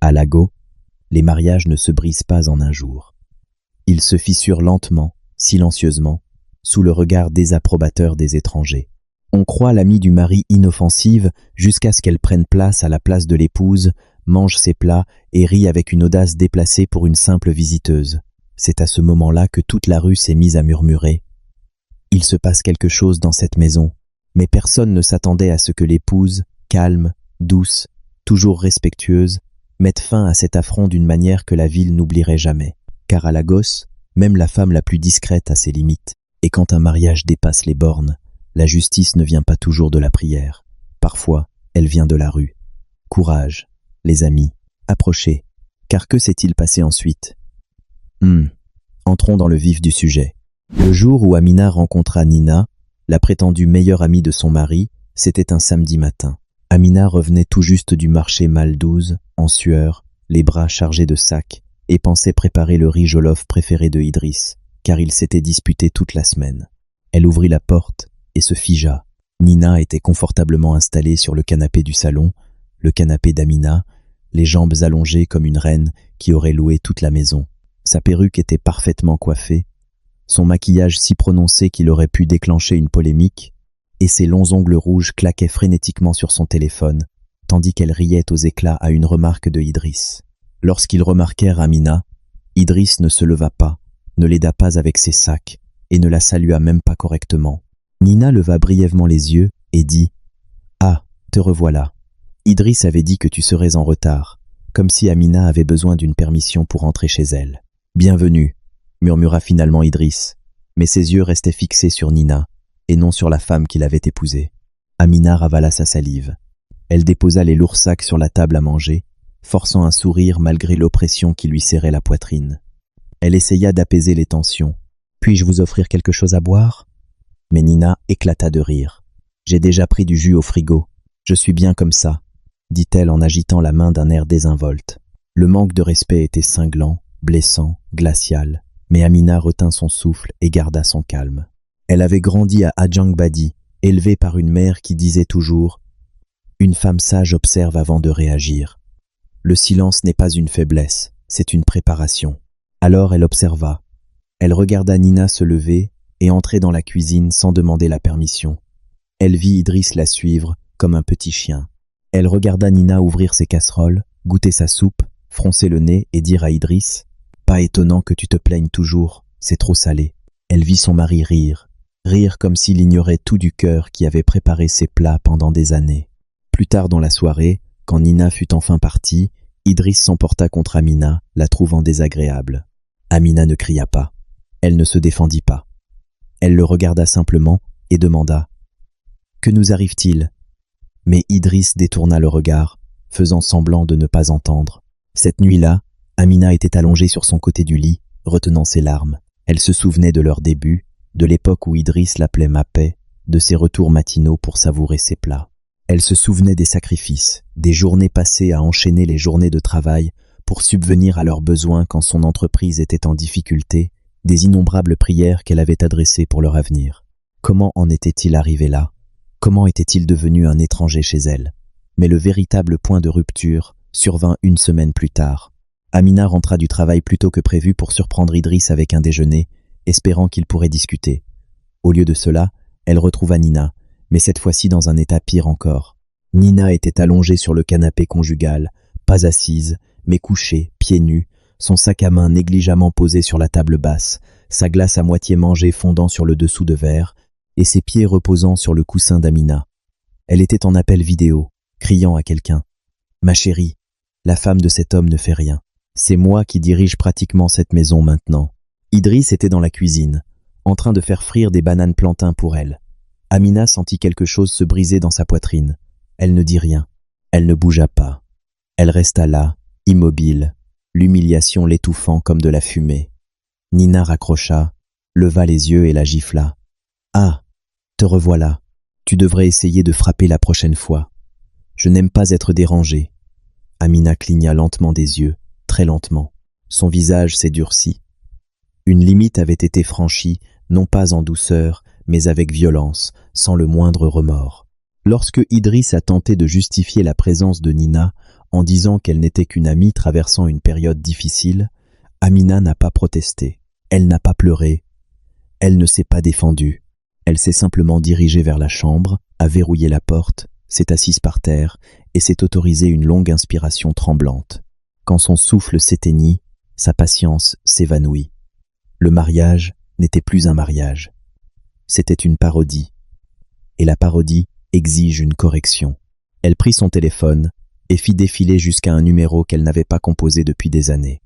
À Lago, les mariages ne se brisent pas en un jour. Ils se fissurent lentement, silencieusement, sous le regard désapprobateur des étrangers. On croit l'amie du mari inoffensive jusqu'à ce qu'elle prenne place à la place de l'épouse, mange ses plats et rit avec une audace déplacée pour une simple visiteuse. C'est à ce moment-là que toute la rue s'est mise à murmurer. Il se passe quelque chose dans cette maison, mais personne ne s'attendait à ce que l'épouse, calme, douce, toujours respectueuse, mette fin à cet affront d'une manière que la ville n'oublierait jamais. Car à Lagos, même la femme la plus discrète a ses limites. Et quand un mariage dépasse les bornes, la justice ne vient pas toujours de la prière. Parfois, elle vient de la rue. Courage, les amis, approchez, car que s'est-il passé ensuite? Entrons dans le vif du sujet. Le jour où Amina rencontra Nina, la prétendue meilleure amie de son mari, c'était un samedi matin. Amina revenait tout juste du marché Mal-12, en sueur, les bras chargés de sacs, et pensait préparer le riz jollof préféré de Idriss, car ils s'étaient disputés toute la semaine. Elle ouvrit la porte et se figea. Nina était confortablement installée sur le canapé du salon, le canapé d'Amina, les jambes allongées comme une reine qui aurait loué toute la maison. Sa perruque était parfaitement coiffée, son maquillage si prononcé qu'il aurait pu déclencher une polémique, et ses longs ongles rouges claquaient frénétiquement sur son téléphone, tandis qu'elle riait aux éclats à une remarque de Idriss. Lorsqu'ils remarquèrent Amina, Idriss ne se leva pas, ne l'aida pas avec ses sacs, et ne la salua même pas correctement. Nina leva brièvement les yeux et dit « Ah, te revoilà. Idriss avait dit que tu serais en retard, comme si Amina avait besoin d'une permission pour entrer chez elle. »« Bienvenue » murmura finalement Idriss, mais ses yeux restaient fixés sur Nina, et non sur la femme qu'il avait épousée. Amina ravala sa salive. Elle déposa les lourds sacs sur la table à manger, forçant un sourire malgré l'oppression qui lui serrait la poitrine. Elle essaya d'apaiser les tensions. « Puis-je vous offrir quelque chose à boire ?» Mais Nina éclata de rire. « J'ai déjà pris du jus au frigo. Je suis bien comme ça, » dit-elle en agitant la main d'un air désinvolte. Le manque de respect était cinglant, blessant, glacial, mais Amina retint son souffle et garda son calme. Elle avait grandi à Adjangbadi, élevée par une mère qui disait toujours « Une femme sage observe avant de réagir. Le silence n'est pas une faiblesse, c'est une préparation. » Alors elle observa. Elle regarda Nina se lever et entrer dans la cuisine sans demander la permission. Elle vit Idriss la suivre comme un petit chien. Elle regarda Nina ouvrir ses casseroles, goûter sa soupe, froncer le nez et dire à Idriss « Pas étonnant que tu te plaignes toujours, c'est trop salé. » Elle vit son mari rire comme s'il ignorait tout du cœur qui avait préparé ses plats pendant des années. Plus tard dans la soirée, quand Nina fut enfin partie, Idriss s'emporta contre Amina, la trouvant désagréable. Amina ne cria pas. Elle ne se défendit pas. Elle le regarda simplement et demanda « Que nous arrive-t-il » Mais Idriss détourna le regard, faisant semblant de ne pas entendre. Cette nuit-là, Amina était allongée sur son côté du lit, retenant ses larmes. Elle se souvenait de leur début, de l'époque où Idriss l'appelait ma paix, de ses retours matinaux pour savourer ses plats. Elle se souvenait des sacrifices, des journées passées à enchaîner les journées de travail pour subvenir à leurs besoins quand son entreprise était en difficulté, des innombrables prières qu'elle avait adressées pour leur avenir. Comment en était-il arrivé là? Comment était-il devenu un étranger chez elle? Mais le véritable point de rupture survint une semaine plus tard. Amina rentra du travail plus tôt que prévu pour surprendre Idriss avec un déjeuner, espérant qu'ils pourraient discuter. Au lieu de cela, elle retrouva Nina, mais cette fois-ci dans un état pire encore. Nina était allongée sur le canapé conjugal, pas assise, mais couchée, pieds nus, son sac à main négligemment posé sur la table basse, sa glace à moitié mangée fondant sur le dessous de verre, et ses pieds reposant sur le coussin d'Amina. Elle était en appel vidéo, criant à quelqu'un. « Ma chérie, la femme de cet homme ne fait rien. C'est moi qui dirige pratiquement cette maison maintenant. » Idriss était dans la cuisine, en train de faire frire des bananes plantains pour elle. Amina sentit quelque chose se briser dans sa poitrine. Elle ne dit rien. Elle ne bougea pas. Elle resta là, immobile, l'humiliation l'étouffant comme de la fumée. Nina raccrocha, leva les yeux et la gifla. « Ah, te revoilà. Tu devrais essayer de frapper la prochaine fois. Je n'aime pas être dérangée. » Amina cligna lentement des yeux, très lentement. Son visage s'édurcit. Une limite avait été franchie, non pas en douceur, mais avec violence, sans le moindre remords. Lorsque Idriss a tenté de justifier la présence de Nina En disant qu'elle n'était qu'une amie traversant une période difficile, Amina n'a pas protesté, elle n'a pas pleuré, elle ne s'est pas défendue. Elle s'est simplement dirigée vers la chambre, a verrouillé la porte, s'est assise par terre et s'est autorisée une longue inspiration tremblante. Quand son souffle s'éteignit, sa patience s'évanouit. Le mariage n'était plus un mariage. C'était une parodie. Et la parodie exige une correction. Elle prit son téléphone et fit défiler jusqu'à un numéro qu'elle n'avait pas composé depuis des années.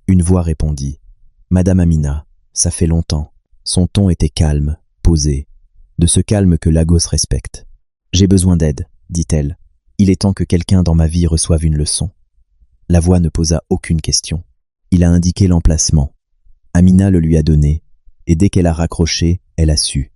Une voix répondit. « Madame Amina, ça fait longtemps. » Son ton était calme, posé, de ce calme que Lagos respecte. « J'ai besoin d'aide, dit-elle. Il est temps que quelqu'un dans ma vie reçoive une leçon. » La voix ne posa aucune question. Il a indiqué l'emplacement. Amina le lui a donné, et dès qu'elle a raccroché, elle a su.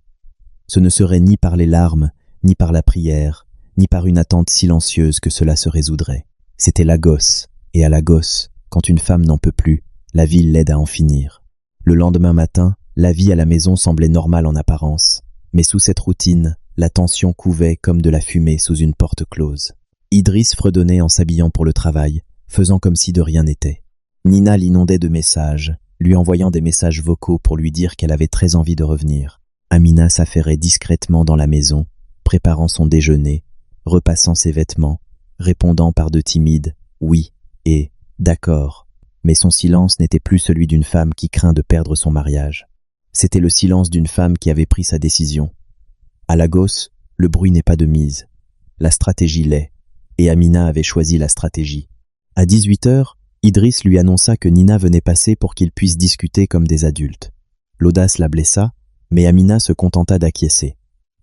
Ce ne serait ni par les larmes, ni par la prière, ni par une attente silencieuse que cela se résoudrait. C'était Lagos, et à Lagos, quand une femme n'en peut plus, la ville l'aide à en finir. Le lendemain matin, la vie à la maison semblait normale en apparence, mais sous cette routine, la tension couvait comme de la fumée sous une porte close. Idriss fredonnait en s'habillant pour le travail, faisant comme si de rien n'était. Nina l'inondait de messages, lui envoyant des messages vocaux pour lui dire qu'elle avait très envie de revenir. Amina s'affairait discrètement dans la maison, préparant son déjeuner, repassant ses vêtements, répondant par de timides « oui » et « d'accord ». Mais son silence n'était plus celui d'une femme qui craint de perdre son mariage. C'était le silence d'une femme qui avait pris sa décision. À Lagos, le bruit n'est pas de mise. La stratégie l'est, et Amina avait choisi la stratégie. À 18h, Idriss lui annonça que Nina venait passer pour qu'ils puissent discuter comme des adultes. L'audace la blessa, mais Amina se contenta d'acquiescer.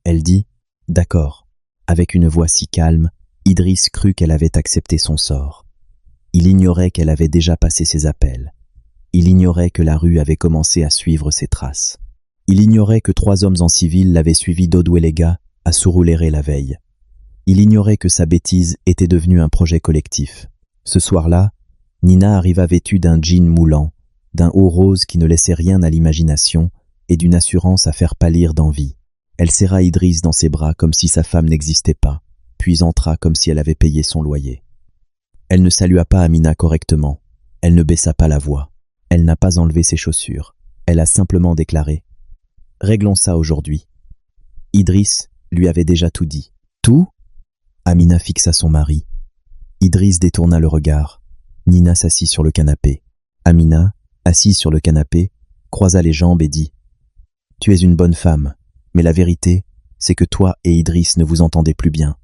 Elle dit « d'accord ». Avec une voix si calme, Idriss crut qu'elle avait accepté son sort. Il ignorait qu'elle avait déjà passé ses appels. Il ignorait que la rue avait commencé à suivre ses traces. Il ignorait que 3 hommes en civil l'avaient suivi d'Odouelega à Surulere la veille. Il ignorait que sa bêtise était devenue un projet collectif. Ce soir-là, Nina arriva vêtue d'un jean moulant, d'un haut rose qui ne laissait rien à l'imagination et d'une assurance à faire pâlir d'envie. Elle serra Idriss dans ses bras comme si sa femme n'existait pas, puis entra comme si elle avait payé son loyer. Elle ne salua pas Amina correctement, elle ne baissa pas la voix, elle n'a pas enlevé ses chaussures, elle a simplement déclaré « Réglons ça aujourd'hui ». Idriss lui avait déjà tout dit. « Tout ?» Amina fixa son mari. Idriss détourna le regard. Nina s'assit sur le canapé. Amina, assise sur le canapé, croisa les jambes et dit « Tu es une bonne femme, mais la vérité, c'est que toi et Idriss ne vous entendez plus bien.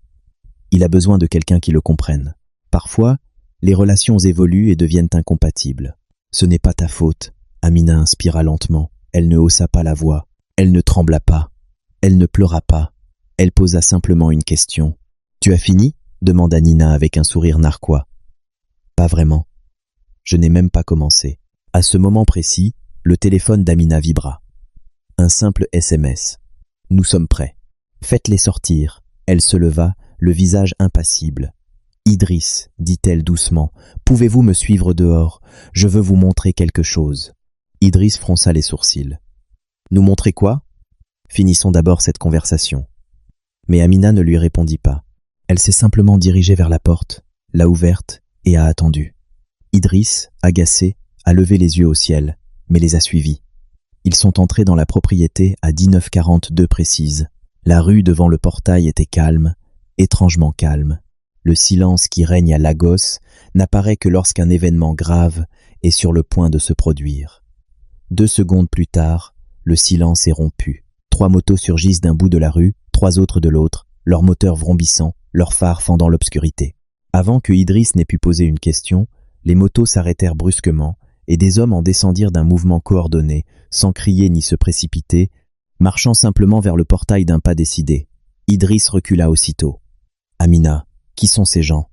Il a besoin de quelqu'un qui le comprenne. Parfois, les relations évoluent et deviennent incompatibles. Ce n'est pas ta faute. » Amina inspira lentement. Elle ne haussa pas la voix. Elle ne trembla pas. Elle ne pleura pas. Elle posa simplement une question. « Tu as fini ?» demanda Nina avec un sourire narquois. « Pas vraiment. Je n'ai même pas commencé. » À ce moment précis, le téléphone d'Amina vibra. Un simple SMS. « Nous sommes prêts. Faites-les sortir. » Elle se leva, le visage impassible. « Idriss, dit-elle doucement, pouvez-vous me suivre dehors? Je veux vous montrer quelque chose. » Idriss fronça les sourcils. « Nous montrer quoi? Finissons d'abord cette conversation. » Mais Amina ne lui répondit pas. Elle s'est simplement dirigée vers la porte, l'a ouverte et a attendu. Idriss, agacé, a levé les yeux au ciel, mais les a suivis. Ils sont entrés dans la propriété à 19h42 précise. La rue devant le portail était calme, étrangement calme. Le silence qui règne à Lagos n'apparaît que lorsqu'un événement grave est sur le point de se produire. 2 secondes plus tard, le silence est rompu. 3 motos surgissent d'un bout de la rue, 3 autres de l'autre, leurs moteurs vrombissant, leurs phares fendant l'obscurité. Avant que Idriss n'ait pu poser une question, les motos s'arrêtèrent brusquement et des hommes en descendirent d'un mouvement coordonné, sans crier ni se précipiter, marchant simplement vers le portail d'un pas décidé. Idriss recula aussitôt. « Amina, qui sont ces gens ?»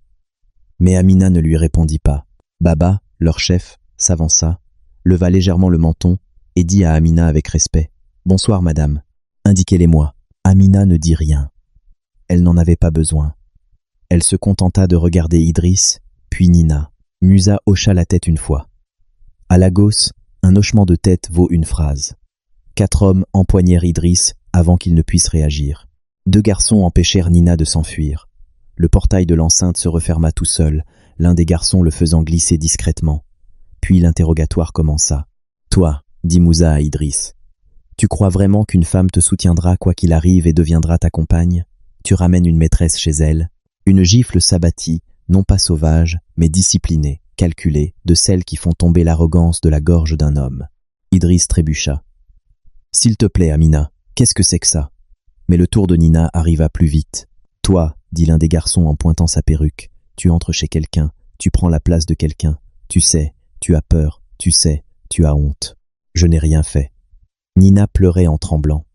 Mais Amina ne lui répondit pas. Baba, leur chef, s'avança, leva légèrement le menton et dit à Amina avec respect « Bonsoir madame, indiquez-les-moi. » Amina ne dit rien. Elle n'en avait pas besoin. Elle se contenta de regarder Idriss, puis Nina. Musa hocha la tête une fois. À Lagos, un hochement de tête vaut une phrase. 4 hommes empoignèrent Idriss avant qu'il ne puisse réagir. 2 garçons empêchèrent Nina de s'enfuir. Le portail de l'enceinte se referma tout seul, l'un des garçons le faisant glisser discrètement. Puis l'interrogatoire commença. « Toi, dit Moussa à Idriss, tu crois vraiment qu'une femme te soutiendra quoi qu'il arrive et deviendra ta compagne? Tu ramènes une maîtresse chez elle. » Une gifle s'abattit, non pas sauvage, mais disciplinée, calculée, de celles qui font tomber l'arrogance de la gorge d'un homme. Idriss trébucha. « S'il te plaît, Amina, qu'est-ce que c'est que ça ?» Mais le tour de Nina arriva plus vite. « Toi, dit l'un des garçons en pointant sa perruque, tu entres chez quelqu'un, tu prends la place de quelqu'un, tu sais, tu as peur, tu sais, tu as honte. Je n'ai rien fait. » Nina pleurait en tremblant.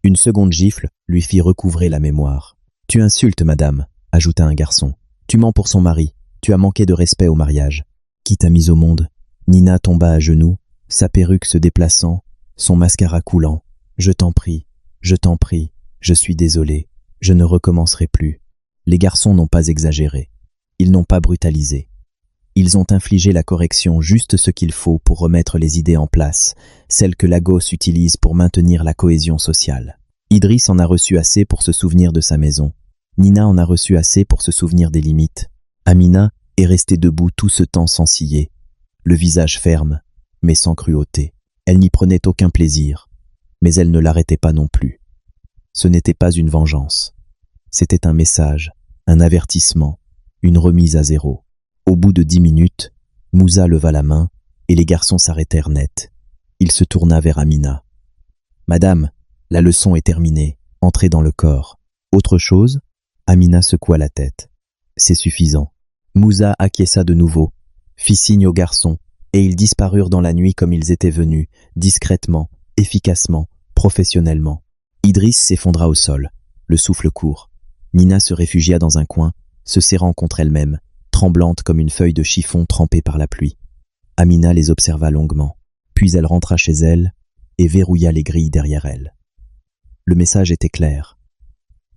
Une seconde gifle lui fit recouvrer la mémoire. « Tu insultes, madame, » ajouta un garçon. « Tu mens pour son mari, tu as manqué de respect au mariage. Qui t'a mise au monde ?» Nina tomba à genoux, sa perruque se déplaçant, son mascara coulant. « Je t'en prie, je suis désolé, je ne recommencerai plus. » Les garçons n'ont pas exagéré. Ils n'ont pas brutalisé. Ils ont infligé la correction juste ce qu'il faut pour remettre les idées en place, celles que Lagos utilise pour maintenir la cohésion sociale. Idriss en a reçu assez pour se souvenir de sa maison. Nina en a reçu assez pour se souvenir des limites. Amina est restée debout tout ce temps sans ciller, le visage ferme, mais sans cruauté. Elle n'y prenait aucun plaisir, mais elle ne l'arrêtait pas non plus. Ce n'était pas une vengeance. C'était un message, un avertissement, une remise à zéro. Au bout de 10 minutes, Moussa leva la main et les garçons s'arrêtèrent net. Il se tourna vers Amina. « Madame, la leçon est terminée, entrez dans le corps. Autre chose ?» Amina secoua la tête. « C'est suffisant. » Moussa acquiesça de nouveau, fit signe aux garçons, et ils disparurent dans la nuit comme ils étaient venus, discrètement, efficacement, professionnellement. Idriss s'effondra au sol, le souffle court. Nina se réfugia dans un coin, se serrant contre elle-même, tremblante comme une feuille de chiffon trempée par la pluie. Amina les observa longuement, puis elle rentra chez elle et verrouilla les grilles derrière elle. Le message était clair.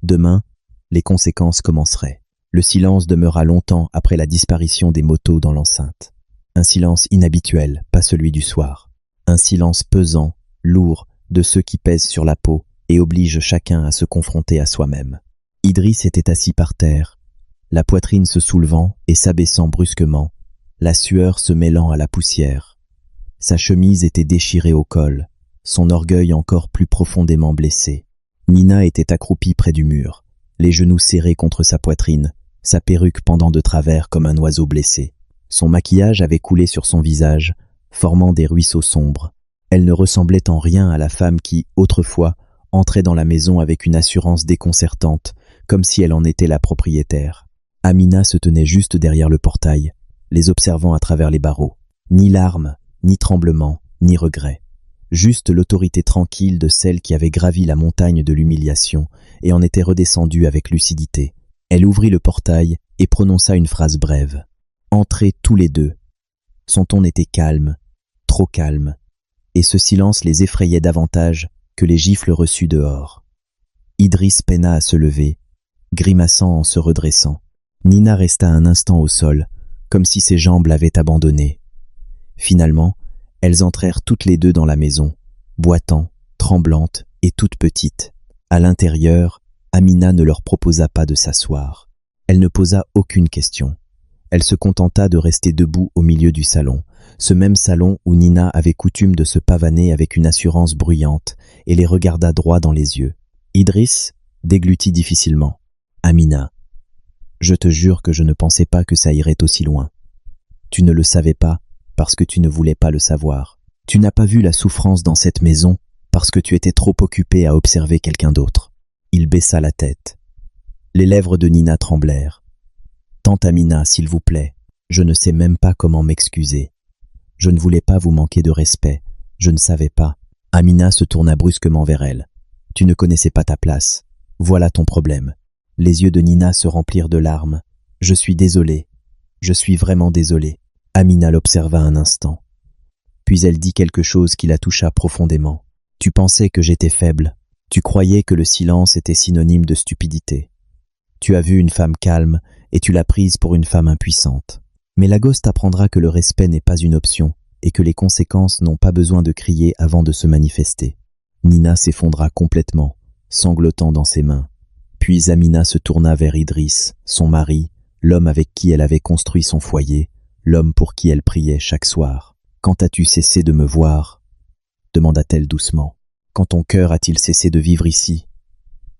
Demain, les conséquences commenceraient. Le silence demeura longtemps après la disparition des motos dans l'enceinte. Un silence inhabituel, pas celui du soir. Un silence pesant, lourd, de ceux qui pèsent sur la peau et obligent chacun à se confronter à soi-même. Idriss était assis par terre, la poitrine se soulevant et s'abaissant brusquement, la sueur se mêlant à la poussière. Sa chemise était déchirée au col, son orgueil encore plus profondément blessé. Nina était accroupie près du mur, les genoux serrés contre sa poitrine, sa perruque pendant de travers comme un oiseau blessé. Son maquillage avait coulé sur son visage, formant des ruisseaux sombres. Elle ne ressemblait en rien à la femme qui, autrefois, entrait dans la maison avec une assurance déconcertante, comme si elle en était la propriétaire. Amina se tenait juste derrière le portail, les observant à travers les barreaux. Ni larmes, ni tremblements, ni regrets. Juste l'autorité tranquille de celle qui avait gravi la montagne de l'humiliation et en était redescendue avec lucidité. Elle ouvrit le portail et prononça une phrase brève. « Entrez tous les deux ». Son ton était calme, trop calme, et ce silence les effrayait davantage que les gifles reçues dehors. Idriss peina à se lever, grimaçant en se redressant. Nina resta un instant au sol, comme si ses jambes l'avaient abandonnée. Finalement, elles entrèrent toutes les deux dans la maison, boitant, tremblantes et toutes petites. À l'intérieur, Amina ne leur proposa pas de s'asseoir. Elle ne posa aucune question. Elle se contenta de rester debout au milieu du salon, ce même salon où Nina avait coutume de se pavaner avec une assurance bruyante, et les regarda droit dans les yeux. Idriss déglutit difficilement. « Amina, je te jure que je ne pensais pas que ça irait aussi loin. Tu ne le savais pas parce que tu ne voulais pas le savoir. Tu n'as pas vu la souffrance dans cette maison parce que tu étais trop occupé à observer quelqu'un d'autre. » Il baissa la tête. Les lèvres de Nina tremblèrent. « Tante Amina, s'il vous plaît, je ne sais même pas comment m'excuser. Je ne voulais pas vous manquer de respect, je ne savais pas. » Amina se tourna brusquement vers elle. « Tu ne connaissais pas ta place. Voilà ton problème. » Les yeux de Nina se remplirent de larmes. « Je suis désolée. Je suis vraiment désolée. » Amina l'observa un instant. Puis elle dit quelque chose qui la toucha profondément. « Tu pensais que j'étais faible. Tu croyais que le silence était synonyme de stupidité. Tu as vu une femme calme et tu l'as prise pour une femme impuissante. Mais Lagos t'apprendra que le respect n'est pas une option et que les conséquences n'ont pas besoin de crier avant de se manifester. » Nina s'effondra complètement, sanglotant dans ses mains. Puis Amina se tourna vers Idriss, son mari, l'homme avec qui elle avait construit son foyer, l'homme pour qui elle priait chaque soir. « Quand as-tu cessé de me voir ?» demanda-t-elle doucement. « Quand ton cœur a-t-il cessé de vivre ici?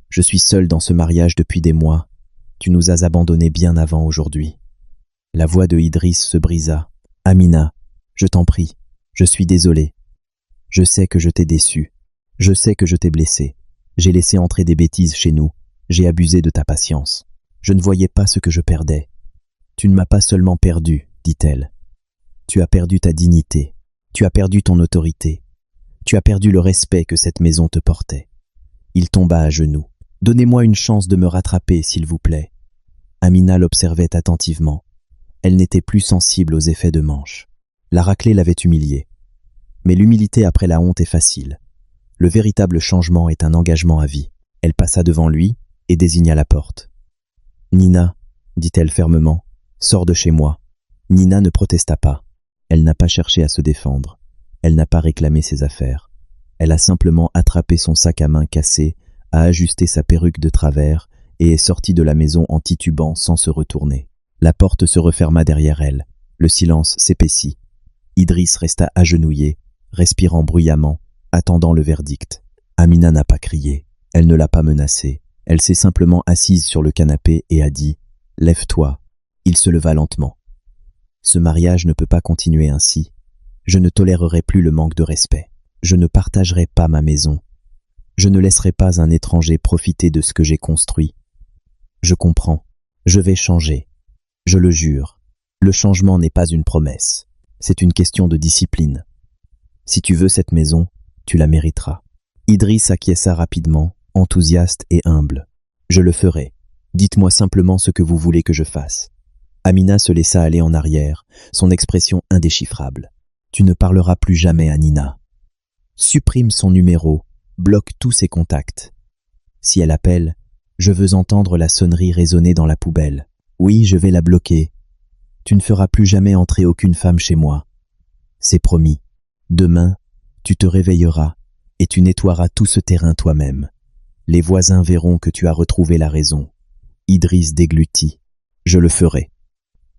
Je suis seule dans ce mariage depuis des mois. Tu nous as abandonnés bien avant aujourd'hui. » La voix de Idriss se brisa. « Amina, je t'en prie, je suis désolé. Je sais que je t'ai déçue. Je sais que je t'ai blessée. J'ai laissé entrer des bêtises chez nous. J'ai abusé de ta patience. Je ne voyais pas ce que je perdais. Tu ne m'as pas seulement perdu, dit-elle. Tu as perdu ta dignité. Tu as perdu ton autorité. Tu as perdu le respect que cette maison te portait. » Il tomba à genoux. « Donnez-moi une chance de me rattraper, s'il vous plaît. » Amina l'observait attentivement. Elle n'était plus sensible aux effets de manche. La raclée l'avait humiliée. Mais l'humilité après la honte est facile. Le véritable changement est un engagement à vie. Elle passa devant lui et désigna la porte. « Nina, dit-elle fermement, sors de chez moi. » Nina ne protesta pas. Elle n'a pas cherché à se défendre. Elle n'a pas réclamé ses affaires. Elle a simplement attrapé son sac à main cassé, a ajusté sa perruque de travers et est sortie de la maison en titubant sans se retourner. La porte se referma derrière elle. Le silence s'épaissit. Idriss resta agenouillé, respirant bruyamment, attendant le verdict. Amina n'a pas crié. Elle ne l'a pas menacé. Elle s'est simplement assise sur le canapé et a dit « Lève-toi ». Il se leva lentement. « Ce mariage ne peut pas continuer ainsi. Je ne tolérerai plus le manque de respect. Je ne partagerai pas ma maison. Je ne laisserai pas un étranger profiter de ce que j'ai construit. Je comprends. Je vais changer. Je le jure. Le changement n'est pas une promesse. C'est une question de discipline. Si tu veux cette maison, tu la mériteras. » Idriss acquiesça rapidement, enthousiaste et humble. « Je le ferai. Dites-moi simplement ce que vous voulez que je fasse. » Amina se laissa aller en arrière, son expression indéchiffrable. « Tu ne parleras plus jamais à Nina. Supprime son numéro, bloque tous ses contacts. Si elle appelle, je veux entendre la sonnerie résonner dans la poubelle. Oui, je vais la bloquer. Tu ne feras plus jamais entrer aucune femme chez moi. C'est promis. Demain, tu te réveilleras et tu nettoieras tout ce terrain toi-même. Les voisins verront que tu as retrouvé la raison. » Idriss déglutit. « Je le ferai.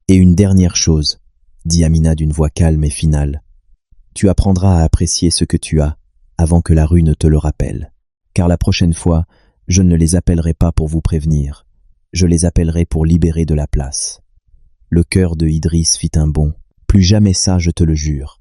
Et une dernière chose, » dit Amina d'une voix calme et finale. « Tu apprendras à apprécier ce que tu as avant que la rue ne te le rappelle. Car la prochaine fois, je ne les appellerai pas pour vous prévenir. Je les appellerai pour libérer de la place. » Le cœur de Idriss fit un bond. « Plus jamais ça, je te le jure. »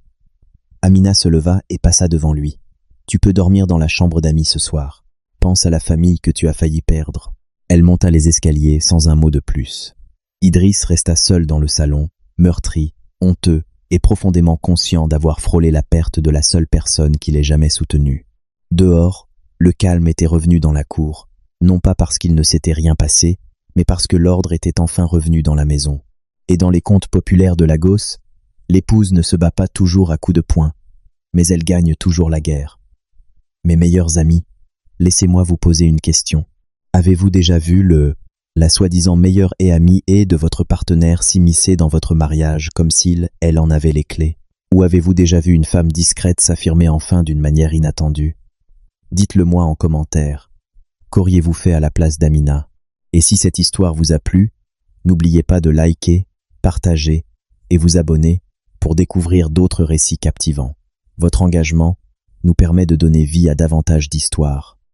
Amina se leva et passa devant lui. « Tu peux dormir dans la chambre d'amis ce soir. Pense à la famille que tu as failli perdre. » Elle monta les escaliers sans un mot de plus. Idriss resta seul dans le salon, meurtri, honteux et profondément conscient d'avoir frôlé la perte de la seule personne qu'il ait jamais soutenue. Dehors, le calme était revenu dans la cour, non pas parce qu'il ne s'était rien passé, mais parce que l'ordre était enfin revenu dans la maison. Et dans les contes populaires de Lagos, l'épouse ne se bat pas toujours à coups de poing, mais elle gagne toujours la guerre. Mes meilleurs amis, laissez-moi vous poser une question. Avez-vous déjà vu la soi-disant meilleure et amie de votre partenaire s'immiscer dans votre mariage comme s'il, elle en avait les clés? Ou avez-vous déjà vu une femme discrète s'affirmer enfin d'une manière inattendue? Dites-le moi en commentaire. Qu'auriez-vous fait à la place d'Amina? Et si cette histoire vous a plu, n'oubliez pas de liker, partager et vous abonner pour découvrir d'autres récits captivants. Votre engagement nous permet de donner vie à davantage d'histoires.